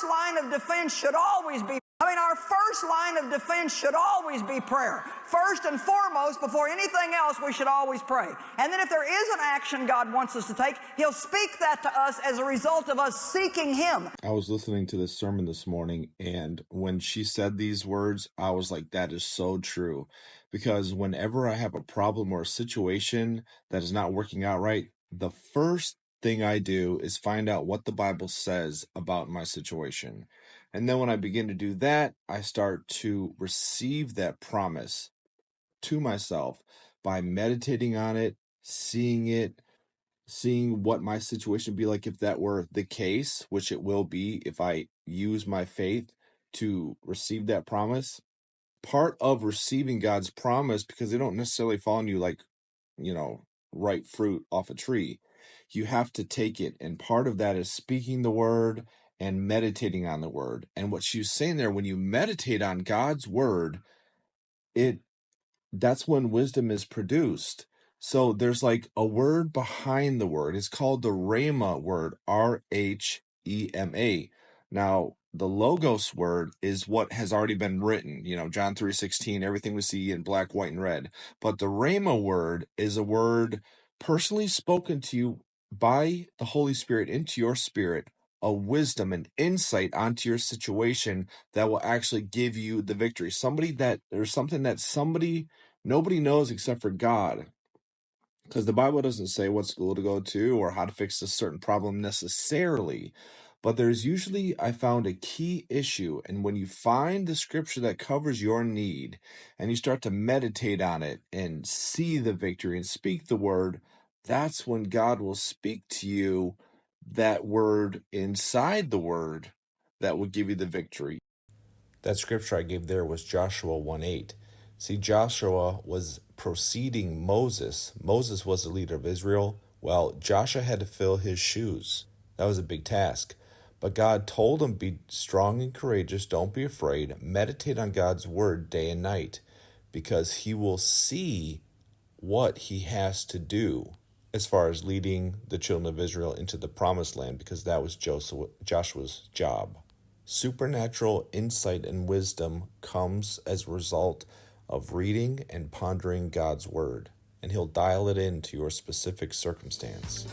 first line of defense should always be prayer. First and foremost, before anything else, we should always pray. And then if there is an action God wants us to take, He'll speak that to us as a result of us seeking Him. I was listening to this sermon this morning, and when she said these words, I was like, that is so true. Because whenever I have a problem or a situation that is not working out right, the first thing I do is find out what the Bible says about my situation. And then when I begin to do that, I start to receive that promise to myself by meditating on it, seeing what my situation would be like if that were the case, which it will be if I use my faith to receive that promise. Part of receiving God's promise, because they don't necessarily fall on you like, ripe fruit off a tree. You have to take it, and part of that is speaking the word and meditating on the word. And what she was saying there, when you meditate on God's word, that's when wisdom is produced. So there's like a word behind the word. It's called the Rhema word, Rhema. Now, the Logos word is what has already been written, John 3:16, everything we see in black, white, and red. But the Rhema word is a word personally spoken to you by the Holy Spirit into your spirit, a wisdom and insight onto your situation that will actually give you the victory. Something that nobody knows except for God. Because the Bible doesn't say what school to go to or how to fix a certain problem necessarily. But there's usually, I found, a key issue. And when you find the scripture that covers your need and you start to meditate on it and see the victory and speak the word, that's when God will speak to you that word inside the word that will give you the victory. That scripture I gave there was Joshua 1:8. See, Joshua was preceding Moses. Moses was the leader of Israel. Well, Joshua had to fill his shoes. That was a big task. But God told him, be strong and courageous, don't be afraid, meditate on God's word day and night, because he will see what he has to do as far as leading the children of Israel into the promised land, because that was Joshua's job. Supernatural insight and wisdom comes as a result of reading and pondering God's word, and he'll dial it into your specific circumstance.